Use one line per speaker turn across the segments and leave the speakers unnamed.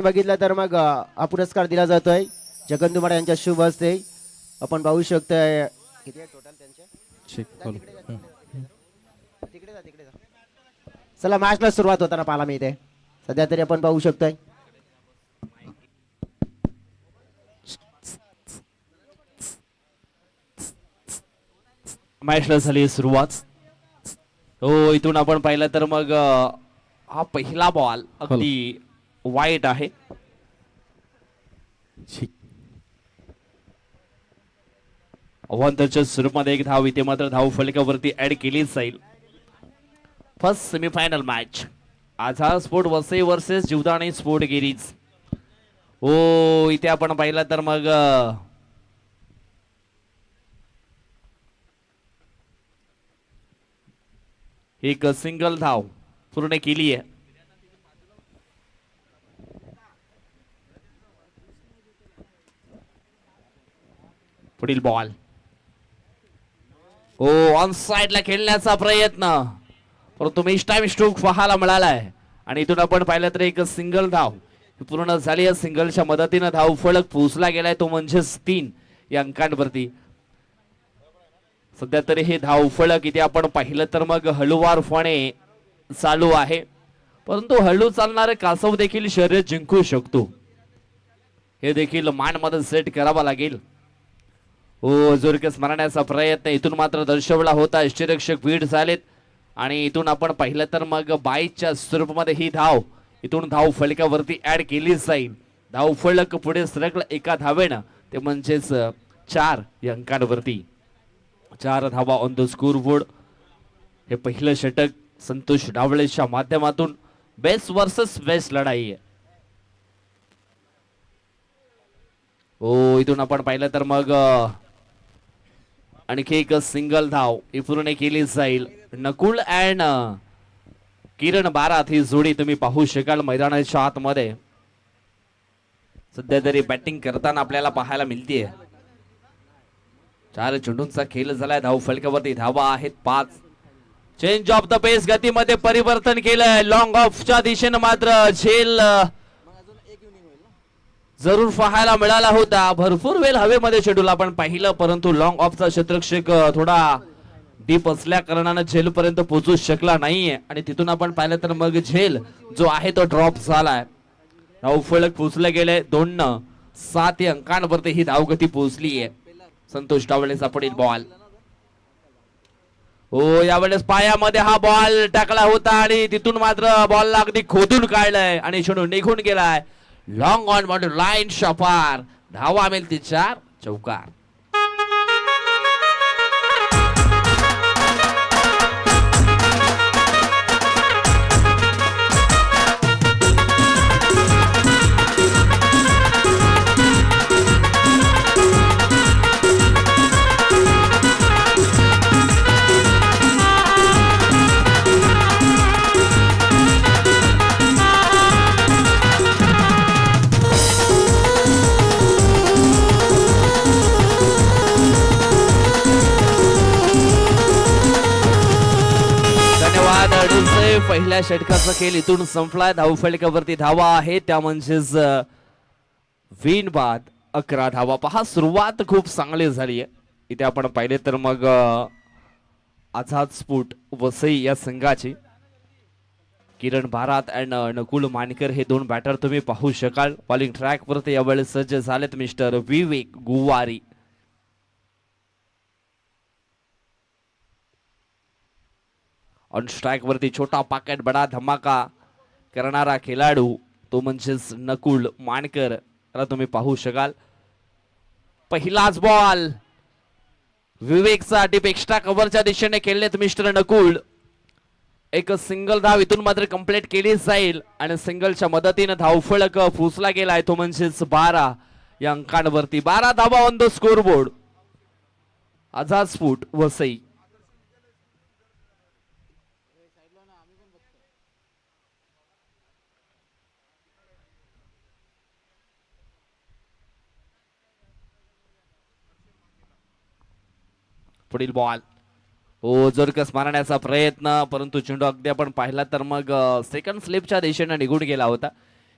बघितलं तर मग हा पुरस्कार दिला जातोय जगन यांच्या शुभ हस्ते. आपण पाहू शकतोय किती टोटल त्यांचे. तिकडे जा तिकडे जा. चला मॅचला सुरुवात होताना पाहायला मिळते सध्या तरी आपण पाहू शकतोय.
मॅचला झाली सुरुवात. हो इथून आपण पाहिलं तर मग हा पहिला बॉल अगदी वाईट आहे. अवांतरच्या स्वरूपामध्ये एक धाव इथे मात्र धाव फलकावरती ऍड केली जाईल. First semifinal match Azad sport Vasai versus Jivdani sport गिरीज. हो इथे आपण पाहिलं तर मग एक सिंगल धाव पूर्ण केली आहे. पुढील बॉल ओ ऑन साइडला खेळण्याचा प्रयत्न परंतु मिस टाइम स्ट्रोक पाहायला मिळालाय. आणि इथून आपण पाहिलं तर एक सिंगल धाव पूर्ण झाली आहे. सिंगलच्या मदतीने धाव फलक पोहोचला गेलाय तो म्हणजेच 3 या अंकांवरती. सध्या तरी हे धाव फलक इथे आपण पाहिलं तर मग हळूवारपणे चालू आहे परंतु हळू चालणारे कासव देखील शर्यत जिंकू शकतो हे देखील मान मध्ये सेट करावा लागेल. हो जोरकस मारण्याचा प्रयत्न इथून मात्र दर्शवला होता. यष्टीरक्षक बीड झालेत आणि इथून आपण पाहिलं तर मग बाईच्या स्वरूपामध्ये ही धाव इथून धाव फलकावरती ऍड केली जाईल. धाव फलक पुढे सरकलं एका धावेनं ते म्हणजेच 4 या अंकांवरती. 4 धावा ऑन द स्कोर बोर्ड. हे पहिलं षटक संतोष डावळेच्या माध्यमातून बेस्ट वर्सेस बेस्ट लढाई आहे. हो इथून आपण पाहिलं तर मग आणखी एक सिंगल धाव ही पूर्ण केली जाईल. नकुल अँड किरण बारात ही जोडी तुम्ही पाहू शकाल मैदानाच्या आतमध्ये. सध्या तरी बॅटिंग करताना आपल्याला पाहायला मिळतेय. 4 चेंडूंचा खेळ झालाय. धाव फलकावरती धावा आहेत 5. चेंज ऑफ द पेस गतीमध्ये परिवर्तन केलंय. लॉंग ऑफच्या दिशेने मात्र झेल जरूर पाहायला मिळाला होता. भरपूर वेळ हवेमध्ये शेड्यूल आपण पाहिलं परंतु लॉंग ऑफचा क्षेत्ररक्षक थोडा डीप असल्या कारणाने झेल पर्यंत पोहोचू शकला नाहीये आणि तिथून आपण पाहिलं तर मग झेल जो आहे तो ड्रॉप झालाय. धाव फलक पोहोचले गेले 2-7 अंकांवरती ही धावगती पोहोचली आहे. संतोष डावळेचा पुढील बॉल. हो यावेळेस पायामध्ये हा बॉल टाकला होता आणि तिथून मात्र बॉलला अगदी खोदून काढलंय आणि चेंडू निघून गेलाय. लॉंग ऑन बॉर्डर लाईन शपार. धावा मिळतील 4 चौकार. पहिल्या षटकाचा खेळ इथून संपलाय. धाव फलकावरती धावा आहे त्या म्हणजेच विन बाद 11 धावा. पहा सुरुवात खूप चांगली झाली आहे. इथे आपण पाहिले तर मग आझाद स्पोर्ट वसई या संघाची किरण बारात अँड नकुल मानकर हे 2 बॅटर तुम्ही पाहू शकाल. बॉलिंग ट्रॅक वरती यावेळेस सज्ज झालेत मिस्टर विवेक गुवारी. ऑन स्ट्राइक वरती छोटा पाकेट बडा धमाका करणारा खेळाडू तो म्हणजेच नकुल मानकर तुम्ही पाहू शकाल. पहिलाच बॉल विवेकचा डीप एक्स्ट्रा कव्हरच्या दिशेने खेळलेत मिस्टर नकुल. एक सिंगल धाव इथून मात्र कंप्लीट केली जाईल आणि सिंगलच्या मदतीने धाव फलक पोहोचला गेलाय तो म्हणजेच 12 या अंकांवरती. 12 धावा on the score board. Azad sport Vasai. पुढील बॉल हो जोरकस मारण्याचा प्रयत्न परंतु चेंडू अगदी आपण पाहिला तर मग सेकंड स्लिपच्या दिशेने निघून गेला होता.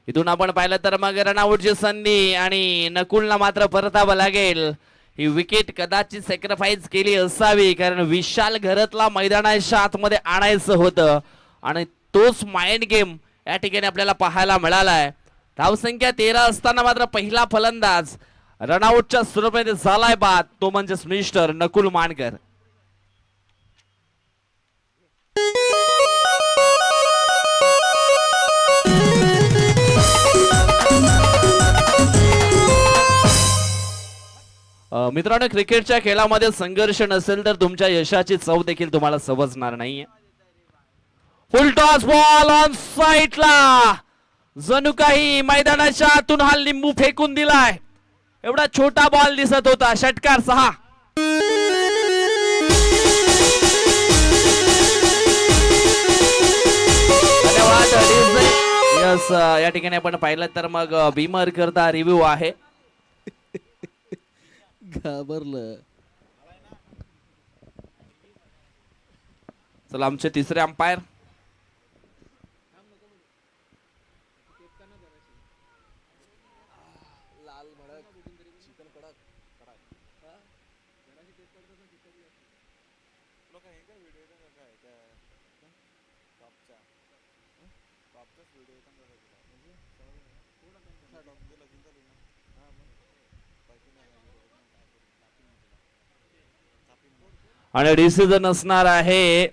इथून आपण पाहिलं तर मग रनआउटची संधी आणि नकुलला मात्र परतावं लागेल. ही विकेट कदाचित सॅक्रिफाईस केली असावी कारण विशाल घरातला मैदानाच्या आतमध्ये आणायचं होतं आणि तोच माइंड गेम या ठिकाणी आपल्याला पाहायला मिळालाय. धावसंख्या 13 असताना मात्र पहिला फलंदाज रनआउटच्या स्वरूपामध्ये झालाय बाद, तो म्हणजे मिस्टर नकुल मानकर. मित्रांनो, क्रिकेटच्या खेळामध्ये संघर्ष नसेल तर तुमच्या यशाची चव देखील तुम्हाला समजणार नाहीये. फुल टॉस बॉल ऑन साईडला, जणू काही मैदानाच्या आतून हा लिंबू फेकून दिलाय एवढा छोटा बॉल दिसत होता. षटकार 6. धन्यवाद. यस, या ठिकाणी आपण पाहिलं तर मग बीमर करता रिव्ह्यू आहे.
घाबरलं.
चला आमचे तिसरे अंपायर आणि डिसिजन असणार आहे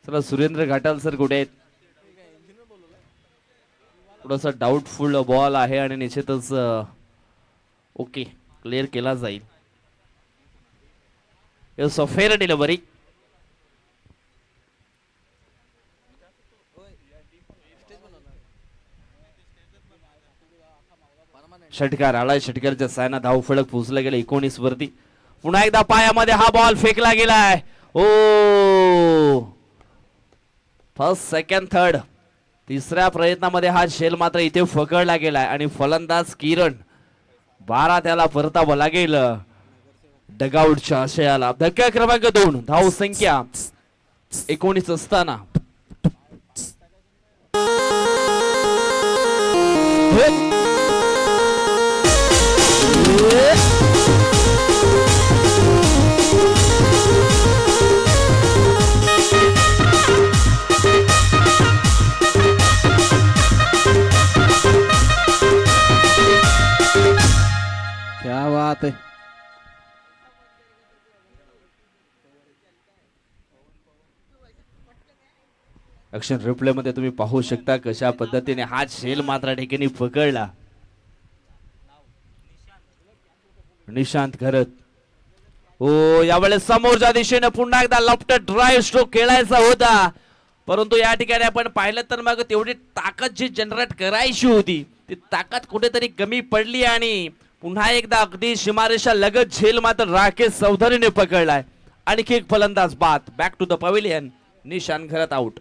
चला सुरेंद्र घाटाल सर कुठे आहेत? थोडासा डाऊटफुल बॉल आहे आणि निश्चितच ओके क्लिअर केला जाईल. Fair delivery. षटकार आलाय. षटकारच्या सायना धाव फलक पोहोचला गेला 19 वरती. पुन्हा एकदा पायामध्ये हा बॉल फेकला गेलाय. ओ फर्स्ट सेकंड थर्ड तिसऱ्या प्रयत्नामध्ये हा शेल मात्र इथे फकडला गेलाय आणि फलंदाज किरण 12 त्याला परतावं लागेल डगआउटच्या आशयाला. धक्का क्रमांक 2. धाव संख्या 19 असताना
क्या बात है.
ऍक्शन रिप्ले मध्ये तुम्ही पाहू शकता कशा पद्धतीने हा शेल मात्र ठिकाणी पकडला. निशांत घरत. ओ यावेळेस समोरच्या दिशेने पुन्हा एकदा लॉफ्ट ड्राईव्ह स्ट्रोक खेळायचा होता परंतु या ठिकाणी आपण पाहिलं तर मग तेवढी ताकद जी जनरेट करायची होती ती ताकद कुठेतरी कमी पडली आणि पुन्हा एकदा अगदी सीमारेषा लगत झेल मात्र राकेश चौधरीने पकडलाय. आणखी एक फलंदाज बाद. Back to the pavilion. Nishant Gharat out.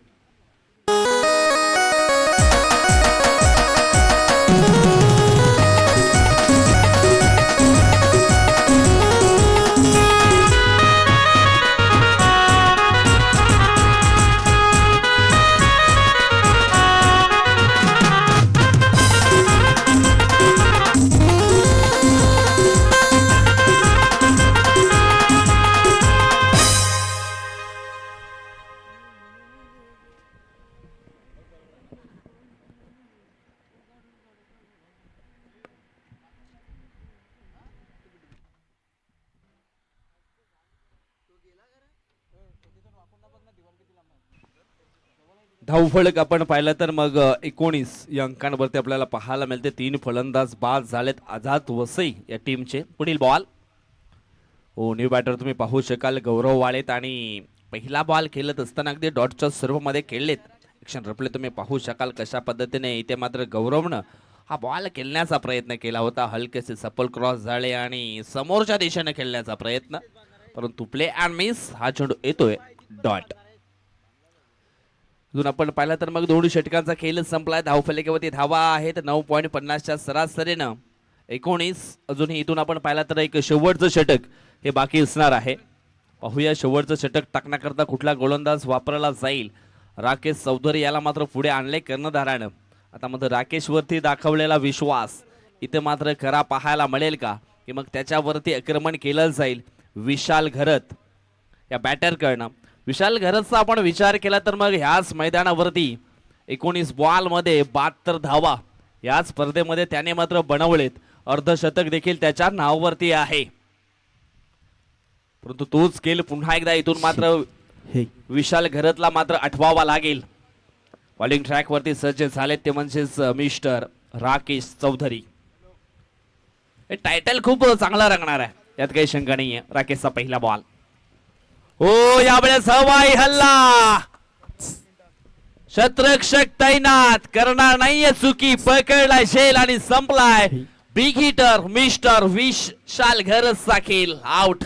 धावफलक आपण पाहिलं तर मग 19 या अंकांवरती आपल्याला पाहायला मिळते. 3 फलंदाज बाद झालेत आझाद वसई या टीमचे. पुढील बॉल. हो न्यू बॅटर तुम्ही पाहू शकाल गौरव वाळेत आणि पहिला बॉल खेळत असताना अगदी डॉटच्या सर्व मध्ये खेळलेत. ऍक्शन रिप्ले तुम्ही पाहू शकाल कशा पद्धतीने इथे मात्र गौरवनं हा बॉल खेळण्याचा प्रयत्न केला होता, हलकेसे सपल क्रॉस झाले आणि समोरच्या दिशेने खेळण्याचा प्रयत्न, परंतु प्ले अँड मिस. हा चेंडू येतोय डॉट. अजून आपण पाहिलं तर मग 2 षटकांचा खेळ संपलाय. धावफलकावरती धावा आहेत 9.50च्या सरासरीनं 19. अजूनही इथून आपण पाहिलं तर एक शेवटचं षटक हे बाकी असणार आहे. पाहूया शेवटचं षटक टाकण्याकरता कुठला गोलंदाज वापरला जाईल. राकेश चौधरी याला मात्र पुढे आणले कर्णधारानं. आता मात्र राकेशवरती दाखवलेला विश्वास इथे मात्र खरा पाहायला मिळेल का, की मग त्याच्यावरती आक्रमण केलं जाईल विशाल घरत या बॅटरकडनं. विशाल घरतचा आपण विचार केला तर मग ह्याच मैदानावरती 19 बॉल मध्ये 72 धावा या स्पर्धेमध्ये त्याने मात्र बनवलेत. अर्धशतक देखील त्याच्या नावावरती आहे. परंतु तोच खेळ पुन्हा एकदा इथून मात्र विशाल घरतला मात्र आठवावा लागेल. बॉलिंग ट्रॅक वरती सज्ज झालेत ते म्हणजेच मिस्टर राकेश चौधरी. हे टायटल खूप चांगला रंगणार आहे, यात काही शंका नाहीये. राकेशचा पहिला बॉल. हो, यावेळेस हवाई हल्ला. शतरक्षक तैनात करणार नाहीये चुकी. पकडलाय शेल आणि संपलाय. बिग हिटर मिस्टर विशाल घरतचा खेळ आउट.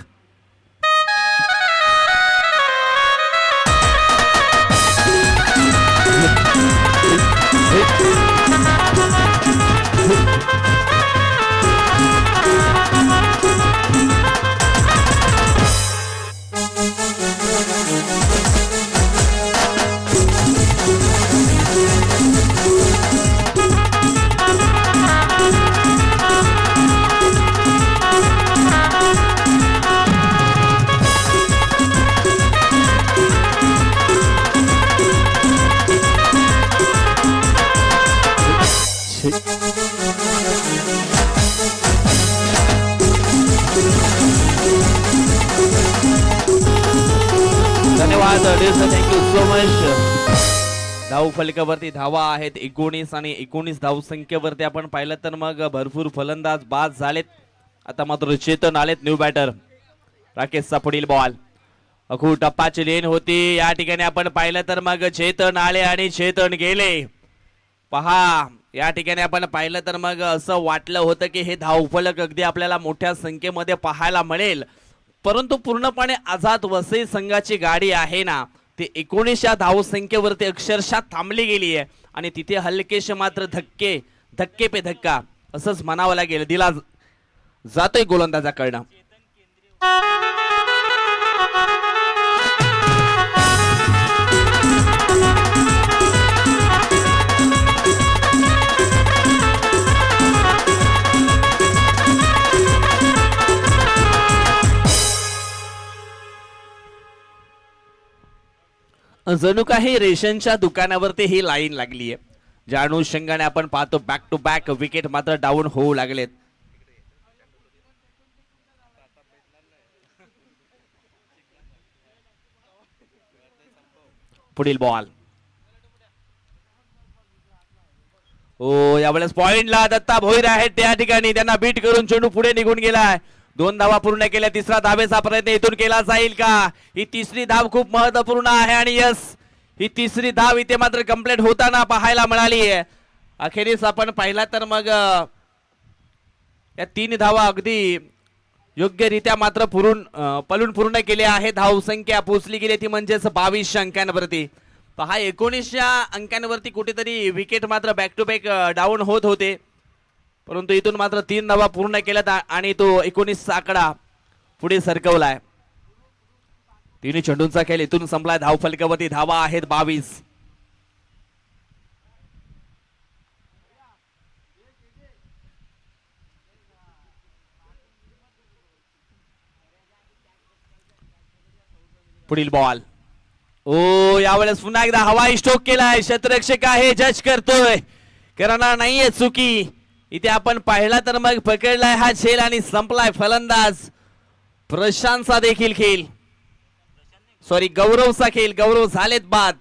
धन्यवाद, थँक्यू सो मच. धाव फलकावरती धावा आहेत 19 आणि 19 धाव संख्येवरती आपण पाहिलं तर मग भरपूर फलंदाज बाद झालेत. आता मात्र चेतन आलेत न्यू बॅटर. राकेशचा पुढील बॉल. अखू टप्पाची लेन होती, या ठिकाणी आपण पाहिलं तर मग चेतन आले आणि चेतन गेले. पहा, या ठिकाणी आपण पाहिलं तर मग असं वाटलं होतं की हे धावफलक अगदी आपल्याला मोठ्या संख्येमध्ये पाहायला मिळेल, परंतु पूर्णपणे आझाद वसई संघाची गाडी आहे ना, ती 19 धावसंख्येवरती अक्षरशः थांबली गेली आहे. आणि तिथे हलकेशे मात्र धक्के पे धक्का असंच म्हणावं लागेल दिला जातोय गोलंदाजाकडनं. जणू काही रेशनच्या दुकानावरती ही लाईन लागली आहे, ज्या अनुषंगाने आपण पाहतो बॅक टू बॅक विकेट मात्र डाऊन होऊ लागलेत. पुढील बॉल. ओ, यावेळेस पॉइंटला दत्ता भोईर आहेत त्या ठिकाणी. त्यांना बीट करून चेंडू पुढे निघून गेलाय. 2 धावा पूर्ण केल्या. तिसरा धावेचा प्रयत्न इथून केला जाईल का? ही तिसरी धाव खूप महत्वपूर्ण आहे आणि यस, ही तिसरी धाव इथे मात्र कंप्लीट होताना पाहायला मिळाली आहे. अखेरीस आपण पाहिला तर मग या 3 धावा अगदी योग्यरित्या मात्र पलून पूर्ण केल्या आहे. धाव संख्या पोहोचली गेली ती म्हणजेच 22 अंकांवरती. पहा, 19 अंकांवरती कुठेतरी विकेट मात्र बॅक टू बॅक डाऊन होत होते, परंतु इथून मात्र 3 धावा पूर्ण केल्यात आणि तो 19 आकडा पुढे सरकवलाय. 3 चेंडूंचा खेळ इथून संपलाय. धाव फलकावरती धावा आहेत 22. पुढील बॉल. ओ, यावेळेस पुन्हा एकदा हवाई स्ट्रोक केलाय. क्षेत्ररक्षक आहे, जज करतोय, करणार नाहीये चुकी. इथे आपण पाहिला तर मग पकडलाय हा झेल आणि संपलाय. फलंदाज प्रशांतचा देखील खेळ, सॉरी गौरवचा खेळ. गौरव झालेत बाद.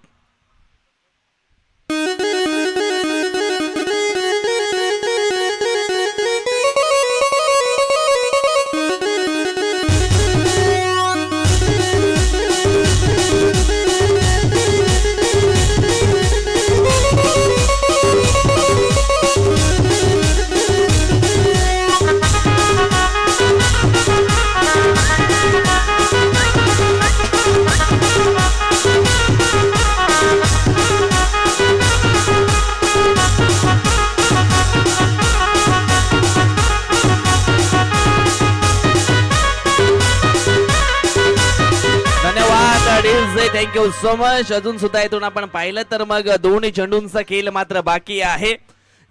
Thank you so much. अजून सुद्धा इथून आपण पाहिलं तर मग दोन्ही चेंडूंचा खेळ मात्र बाकी आहे.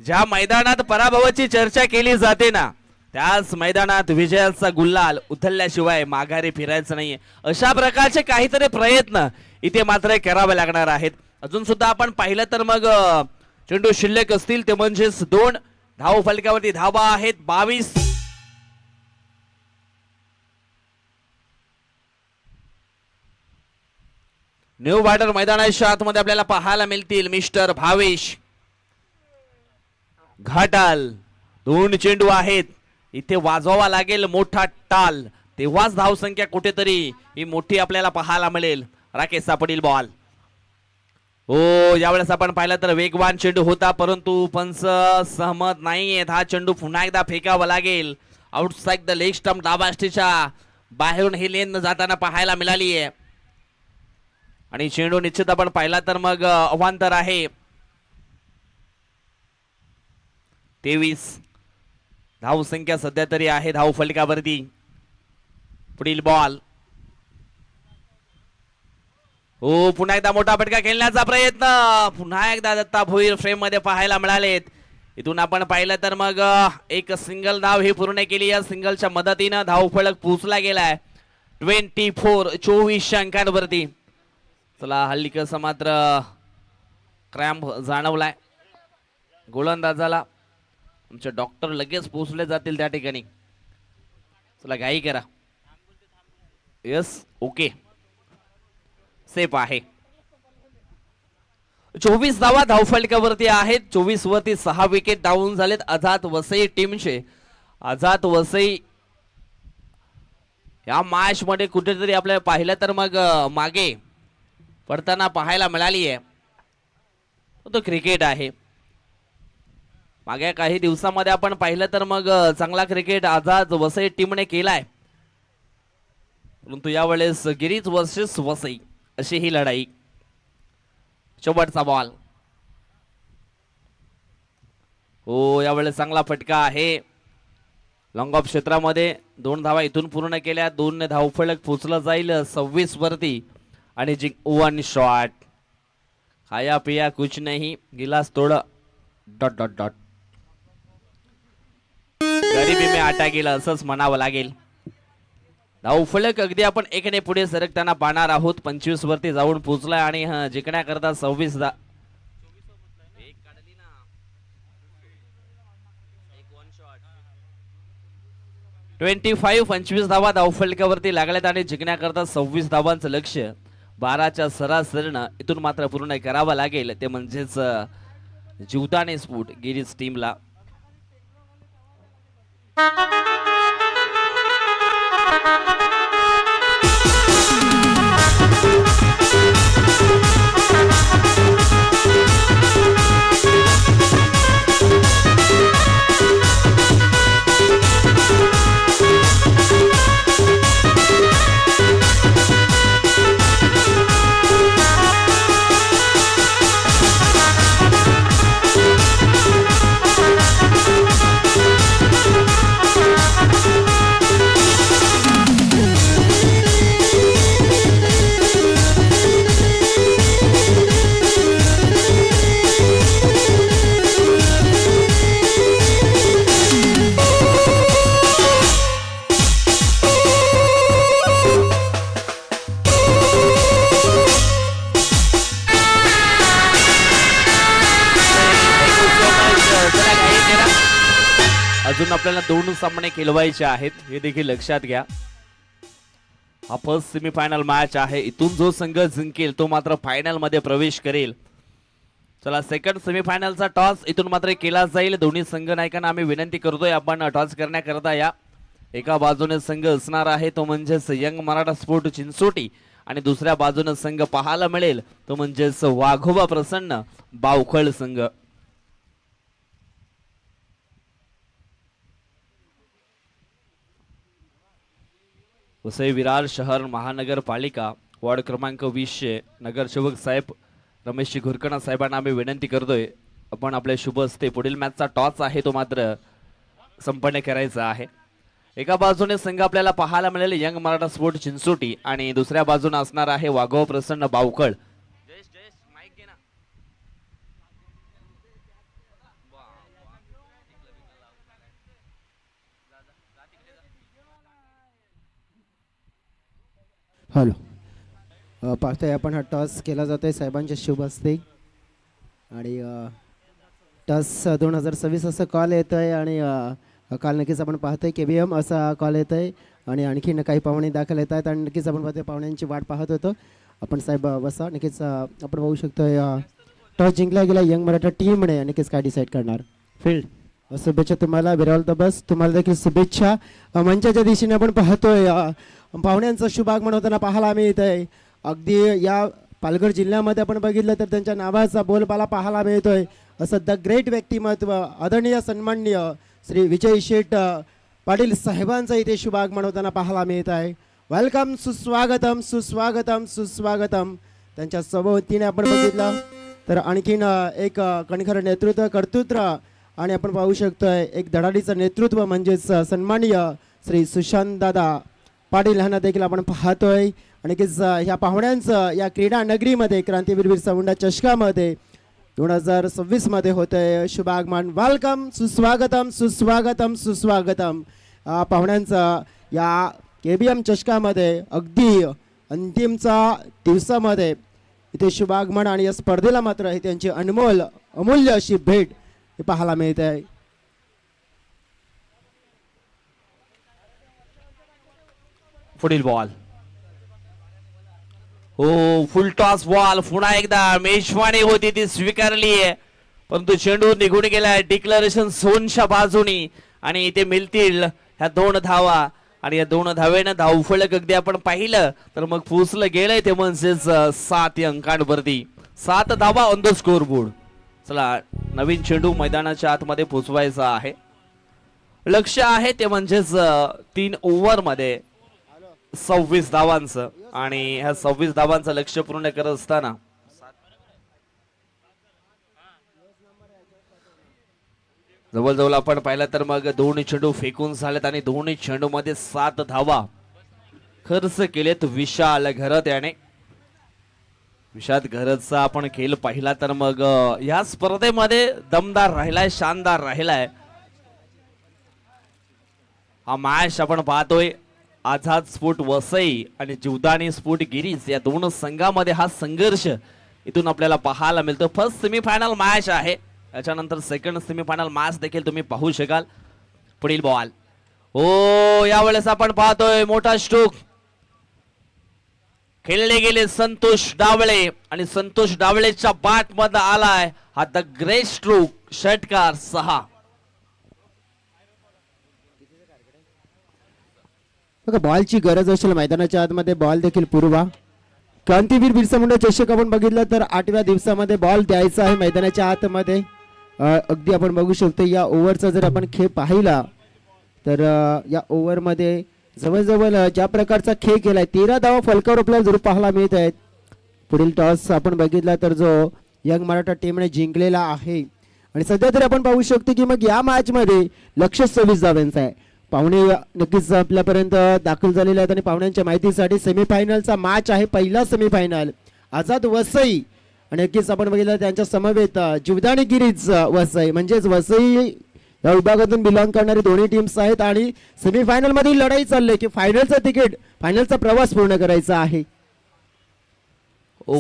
ज्या मैदानात पराभवाची चर्चा केली जाते ना त्याच मैदानात विजयाचा गुल्हाल उथलल्याशिवाय माघारी फिरायचं नाहीये. अशा प्रकारचे काहीतरी प्रयत्न इथे मात्र करावे लागणार आहेत. अजून सुद्धा आपण पाहिलं तर मग चेंडू शिल्लक असतील ते म्हणजेच 2 धाव फलकावरती धावा आहेत 22. न्यू बॅटर मैदानाच्या आतमध्ये आपल्याला पाहायला मिळतील मिस्टर भावेश घाटाल. 2 चेंडू आहेत इथे वाजवावा लागेल मोठा टाल तेव्हाच धावसंख्या कुठेतरी ही मोठी आपल्याला पाहायला मिळेल. राकेश सापडील बॉल. हो यावेळेस आपण पाहिलं तर वेगवान चेंडू होता परंतु पंच सहमत नाहीयेत. हा चेंडू पुन्हा एकदा फेकावा लागेल. आउटसाइड द लेग स्टंप दाबाष्टीच्या बाहेरून ही लेन जाताना पाहायला मिळाली आहे आणि चेंडू निश्चित आपण पाहिला तर मग अवांतर आहे. 23 धाव संख्या सध्या तरी आहे धाव फलकावरती. पुढील बॉल. हो पुन्हा एकदा मोठा फटका खेळण्याचा प्रयत्न. पुन्हा एकदा दत्ता भोईर फ्रेम मध्ये पाहायला मिळालेत. इथून आपण पाहिलं तर मग एक सिंगल धाव ही पूर्ण केली. या सिंगलच्या मदतीनं धाव फलक पोहोचला गेलाय 24 अंकांवरती. चला हल्ली कसं मात्र क्रॅम्प जाणवलाय गोलंदाजाला. आमचे डॉक्टर लगेच पोहोचले जातील त्या ठिकाणी. चला घाई करा. यस ओके सेफ आहे. 24 धावा धावफलकावरती आहेत. 24 वरती 6 विकेट डाऊन झालेत आझाद वसई टीमचे. आझाद वसई या मॅच मध्ये कुठेतरी आपल्याला पाहिलं तर मग मागे पडताना पाहायला मिळाली आहे. तो क्रिकेट आहे. मागे काही दिवसामध्ये आपण पाहिलं तर मग चांगला क्रिकेट आझाद वसई टीमने केलाय परंतु यावेळेस गिरीज वर्सेस वसई अशी ही लढाई. शेवटचा बॉल. हो यावेळेस चांगला फटका आहे. लॉंग ऑफ क्षेत्रामध्ये 2 धावा इथून पूर्ण केल्या. 2 धावफलक पोचलं जाईल 26 वरती आणि 1 शॉट. खाया पिया कुछ नाही गिलास तोड डॉट डॉट डॉट. गरिबी में आटा गेला असंच म्हणावं लागेल. धावफलक अगदी आपण 1 ने पुढे सरकताना पाहणार आहोत. 25 वरती जाऊन पोहोचलाय आणि जिंकण्याकरता 26 25 धावा धावफलकावरती लागल्यात आणि जिंकण्याकरता 26 धावांचं लक्ष 12च्या सरासरीनं इथून मात्र पूर्ण करावं लागेल. ते म्हणजेच जीवदानी स्फोट गिरीज टीमला. अजून आपल्याला 2 सामने खेळवायचे आहेत हे देखील लक्षात घ्या. हा फर्स्ट सेमीफायनल मॅच आहे. इथून जो संघ जिंकेल तो मात्र फायनल मध्ये प्रवेश करेल. चला सेकंड सेमीफायनलचा टॉस इथून मात्र केला जाईल. दोन्ही संघ नायकांना आम्ही विनंती करतोय आपण टॉस करण्याकरता या. एका बाजूने संघ असणार आहे तो म्हणजेच यंग मराठा स्पोर्ट चिंचोटी आणि दुसऱ्या बाजूने संघ पाहायला मिळेल तो म्हणजेच वाघोबा प्रसन्न बावखळ संघ. वसई विरार शहर महानगरपालिका वॉर्ड क्रमांक 20 नगरसेवक साहेब रमेशजी घुरकणा साहेबांना आम्ही विनंती करतोय आपण आपल्या शुभ हस्ते पुढील मॅचचा टॉस आहे तो मात्र संपन्न करायचा आहे. एका बाजूने संघ आपल्याला पाहायला मिळेल यंग मराठा स्पोर्ट चिंचोटी आणि दुसऱ्या बाजूने असणार आहे वाघोबा प्रसन्न बावकळ.
हॅलो पाहतोय आपण हा टॉस केला जातोय साहेबांच्या शुभ हस्ते आणि टॉस 2026 असं कॉल येत आहे आणि काल नक्कीच आपण पाहतोय KBM असा कॉल येत आहे आणि आणखीन काही पाहुणे दाखल येत आहेत आणि नक्कीच आपण पाहतोय पाहुण्यांची वाट पाहत होतो आपण. साहेब बसा. नक्कीच आपण पाहू शकतोय टॉस जिंकला गेला यंग मराठा टीमने. नक्कीच काय डिसाईड करणार फील्ड. शुभेच्छा तुम्हाला. विराल द बस तुम्हाला देखील शुभेच्छा. मंचाच्या दिशेने आपण पाहतोय पाहुण्यांचा शुभ आगमन होताना पाहायला मिळत आहे. अगदी या पालघर जिल्ह्यामध्ये आपण बघितलं तर त्यांच्या नावाचा बोलबाला पाहायला मिळतोय. असं द ग्रेट व्यक्तिमत्व आदरणीय सन्माननीय श्री विजय शेठ पाटील साहेबांचं इथे शुभ आगमन होताना पाहायला मिळत आहे. वेलकम, सुस्वागतम सुस्वागतम सुस्वागतम. त्यांच्या सभोवतीने आपण बघितलं तर आणखीन एक कणखर नेतृत्व कर्तृत्व आणि आपण पाहू शकतोय एक धडाडीचं नेतृत्व म्हणजेच सन्माननीय श्री सुशांत दादा पाटील यांना देखील आपण पाहतोय. आणि ह्या पाहुण्यांचं या क्रीडा नगरीमध्ये क्रांतीवीर बिरसा मुंडा चषकामध्ये 2026 मध्ये होतंय शुभ आगमन. वेलकम, सुस्वागतम सुस्वागतम सुस्वागतम. पाहुण्यांचं या KBM चषकामध्ये अगदी अंतिमचा दिवसामध्ये इथे शुभ आगमन आणि या स्पर्धेला मात्र ही त्यांची अनमोल अमूल्य अशी भेट हे पाहायला मिळत आहे.
पुढील बॉल. हो, फुल टॉस बॉल. पुन्हा एकदा मेजवानी होती ती स्वीकारली आहे परंतु चेंडू निघून गेलाय. डिक्लरेशन झोनच्या बाजूनी आणि इथे मिळतील ह्या 2 धावा आणि या 2 धावेनं धावफलक अगदी आपण पाहिलं तर मग पोचलं गेलंय ते म्हणजेच 7 अंकांवरती. 7 धावा ऑन द स्कोर बोर्ड. चला, नवीन चेंडू मैदानाच्या आतमध्ये पोचवायचा आहे. लक्ष आहे ते म्हणजेच 3 ओव्हर मध्ये 26 धावांचं आणि ह्या 26 धावांचं लक्ष पूर्ण करत असताना जवळजवळ आपण पाहिलं तर मग 2 चेंडू फेकून झालेत आणि 2 चेंडू मध्ये 7 धावा खर्च केलेत विशाल घरत याने. विशाल घरतचा आपण खेळ पाहिला तर मग या स्पर्धेमध्ये दमदार राहिलाय, शानदार राहिलाय. हा मॅच आपण पाहतोय आझाद स्पोर्ट वसई आणि जीवदानी स्पोर्ट गिरीज या 2 संघामध्ये हा संघर्ष इथून आपल्याला पाहायला मिळतो. फर्स्ट सेमीफायनल मॅच आहे, याच्यानंतर सेकंड सेमीफायनल मॅच देखील तुम्ही पाहू शकाल. पुढील बॉल. हो, यावेळेस आपण पाहतोय मोठा स्ट्रोक खेळले गेले संतोष डावळे आणि संतोष डावळेच्या बॅट मध्ये आलाय हा द ग्रेट स्ट्रोक. षटकार 6.
बघा, बॉलची गरज असेल मैदानाच्या आतमध्ये बॉल देखील पुरवा. क्रांतीवीर बिरसा मुंडा चषक आपण बघितलं तर 8व्या दिवसामध्ये बॉल द्यायचा आहे मैदानाच्या आतमध्ये. अगदी आपण बघू शकतो या ओव्हरचा जर आपण खेळ पाहिला तर या ओव्हरमध्ये जवळजवळ ज्या प्रकारचा खेळ केलाय 13 धावा फलकावर आपल्याला जरूर पाहायला मिळत आहेत. पुढील टॉस आपण बघितला तर जो यंग मराठा टीमने जिंकलेला आहे आणि सध्या तरी आपण पाहू शकतो की मग या मॅच मध्ये लक्ष 26 धावांचं आहे. पाहुणे नक्कीच आपल्यापर्यंत दाखल झालेले आहेत आणि पाहुण्यांच्या माहितीसाठी सेमीफायनलचा मॅच आहे. पहिला सेमीफायनल आझाद वसई आणि नक्कीच आपण बघितलं त्यांच्या समवेत जीवदानी गिरीज वसई म्हणजेच वसई या विभागातून बिलॉंग करणारी दोन्ही टीम्स आहेत आणि सेमीफायनल मध्ये लढाई चालली की फायनलचं तिकीट फायनलचा प्रवास पूर्ण करायचा आहे.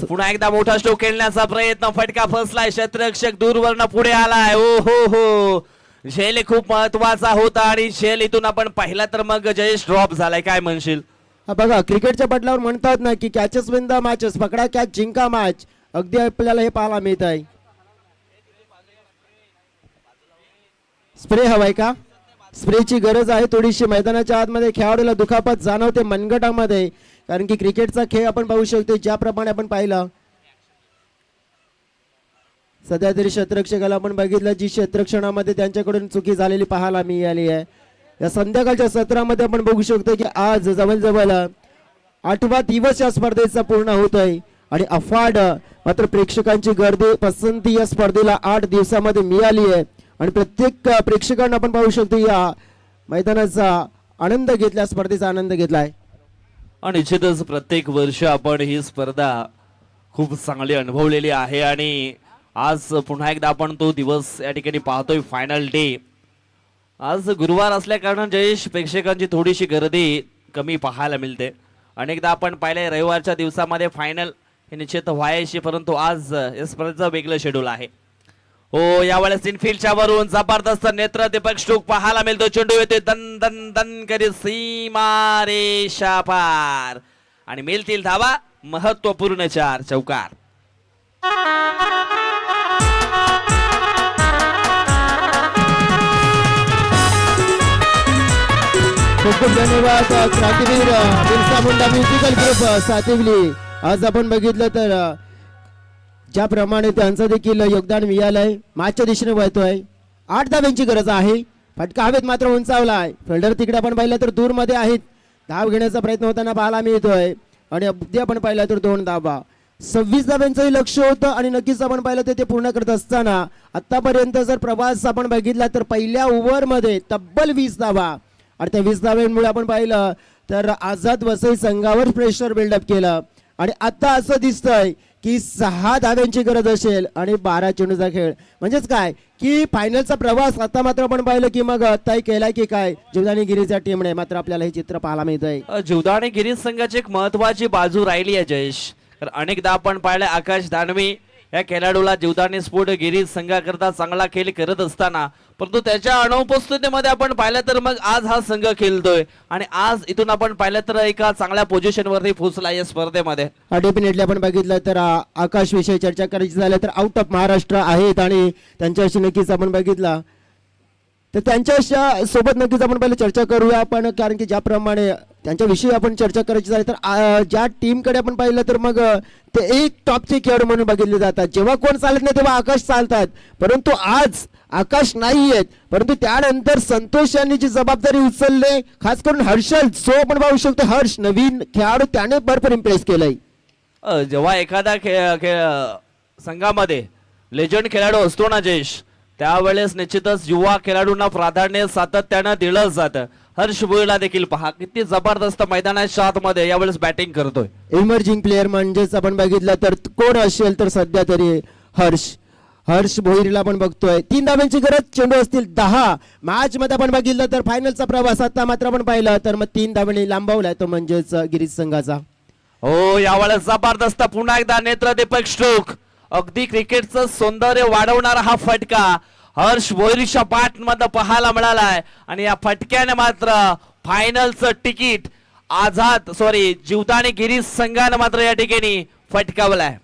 पुन्हा एकदा मोठा स्ट्रोक खेळण्याचा प्रयत्न. फटका फसलाय. क्षेत्ररक्षक दूरवरनं पुढे आलाय. ओ हो हो, झेल खूप महत्वाचा होता आणि झेल इथून आपण पाहिला तर मग जयेश ड्रॉप झालाय. काय म्हणशील?
बघा, क्रिकेटच्या पटलावर म्हणतात ना की कॅचेस विन द मॅचेस, पकडा कॅच जिंका मॅच. अगदी आपल्याला हे पाहायला मिळत आहे. स्प्रे हवाय का? स्प्रेची गरज आहे थोडीशी. मैदानाच्या आतमध्ये खेळाडूला दुखापत जाणवते मनगटामध्ये कारण की क्रिकेटचा खेळ आपण पाहू शकतो ज्याप्रमाणे आपण पाहिलं. सध्या तरी क्षेत्ररक्षकाला आपण बघितलं जी क्षेत्ररक्षणामध्ये त्यांच्याकडून चुकी झालेली पाहायला मिळाली आहे. या संध्याकाळच्या सत्रामध्ये आपण बघू शकतो की आज जवळजवळ 8वा दिवस या स्पर्धेचा पूर्ण होतोय आणि अफाट मात्र प्रेक्षकांची गर्दी पसंती या स्पर्धेला 8 दिवसामध्ये मिळाली आहे आणि प्रत्येक प्रेक्षकांना आपण पाहू शकतो या मैदानाचा आनंद घेतला, स्पर्धेचा आनंद घेतलाय.
आणि निश्चितच प्रत्येक वर्ष आपण ही स्पर्धा खूप चांगली अनुभवलेली आहे आणि आज पुन्हा एकदा आपण तो दिवस या ठिकाणी पाहतोय, फायनल डे. आज गुरुवार असल्या कारण जयेश प्रेक्षकांची थोडीशी गर्दी कमी पाहायला मिळते. अनेकदा आपण पाहिले रविवारच्या दिवसामध्ये फायनल हे निश्चित व्हायची, परंतु आज या स्पर्धेचं वेगळं शेड्यूल आहे. हो, यावेळेस इनफिल्डच्या वरून जबरदस्त नेत्र दीपक स्ट्रोक पाहायला मिळतो. चेंडू येते दन दन दन करीत सीमा रेषा पार आणि मिळतील धावा, महत्वपूर्ण 4 चौकार.
खूप खूप धन्यवाद क्रांतीवीर बिरसा मुंडा म्युझिकल ग्रुप सातिवली. आज आपण बघितलं तर ज्याप्रमाणे त्यांचं देखील योगदान मिळालंय, मॅचच्या दिशेने वळतोय. 8 धाब्यांची गरज आहे. फटका हवेत मात्र उंचावलाय. फिल्डर तिकडे आपण पाहिलं तर दूर मध्ये आहेत. धाव घेण्याचा प्रयत्न होताना पाहायला मिळतोय आणि अगदी आपण पाहिलं तर 2 धाबा. 26 धाब्यांचंही लक्ष होतं आणि नक्कीच आपण पाहिलं तर ते पूर्ण करत असताना आतापर्यंत जर प्रवास आपण बघितला तर पहिल्या ओव्हर मध्ये तब्बल 20 धावा आणि त्या 20 धाब्यांमुळे आपण पाहिलं तर आझाद वसई संघावर प्रेशर बिल्डअप केलं आणि आता असं दिसतंय की 6 धाब्यांची गरज असेल आणि 12 चेंडूचा खेळ. म्हणजेच काय की फायनलचा प्रवास आता मात्र आपण पाहिलं की मग तय केलाय की काय जीवदानी गिरीच्या टीमने. मात्र आपल्याला हे चित्र पाहायला मिळतंय.
जीवदानी गिरीज संघाची एक महत्वाची बाजू राहिली आहे जयेश. तर अनेकदा आपण पाहिलं आकाश दानवे या खेळाडूला जीवदानी स्पोर्ट गिरीज संघाकरता चांगला खेळ करत असताना, परंतु त्याच्या अनुपस्थितीमध्ये आपण पाहिलं तर मग आज हा संघ खेळतोय आणि आज इथून आपण पाहिलं तर एका चांगल्या पोझिशन वरती पोहोचला या स्पर्धेमध्ये.
डेफिनेटली आपण बघितलं तर आकाश विषयी चर्चा करायची झाली तर आउट ऑफ महाराष्ट्र आहेत आणि त्यांच्याशी नक्कीच आपण बघितला तर त्यांच्या सोबत नक्कीच आपण पहिले चर्चा करूया आपण. कारण की ज्याप्रमाणे त्यांच्याविषयी आपण चर्चा करायची झाली तर ज्या टीमकडे आपण पाहिलं तर मग ते एक टॉपचे खेळाडू म्हणून बघितले जातात. जेव्हा कोण चालत नाही तेव्हा आकाश चालतात, परंतु आज आकाश नाही आहेत. परंतु त्यानंतर संतोष यांनी जी जबाबदारी उचलली, खास करून हर्षल जो आपण पाहू शकतो, हर्ष नवीन खेळाडू त्याने भरपूर इम्प्रेस केलंय.
जेव्हा एखादा संघामध्ये लेजंड खेळाडू असतो ना जयेश, त्यावेळेस निश्चितच युवा खेळाडूंना प्राधान्य सातत्यानं दिलं जातं. हर्ष भोईरला देखील पहा किती जबरदस्त मैदानाच्या आतमध्ये यावेळेस बॅटिंग करतोय.
इमर्जिंग प्लेअर म्हणजेच आपण बघितलं तर कोण असेल तर सध्या तरी हर्ष भोईरला आपण बघतोय. 3 धाब्यांची गरज, चेंडू असतील 10. मॅच मध्ये आपण बघितलं तर फायनलचा प्रवास आता मात्र आपण पाहिलं तर मग 3 धाब्यांनी लांबवलाय तो म्हणजेच गिरीज संघाचा.
हो, यावेळेस जबरदस्त पुन्हा एकदा नेत्र दीपक स्ट्रोक. अगदी क्रिकेटचं सौंदर्य वाढवणारा हा फटका हर्ष भोईरच्या बॅट मध्ये पाहायला मिळालाय आणि या फटक्याने मात्र फायनलचं तिकीट जीवदानी गिरीज संघाने मात्र या ठिकाणी फटकावलाय.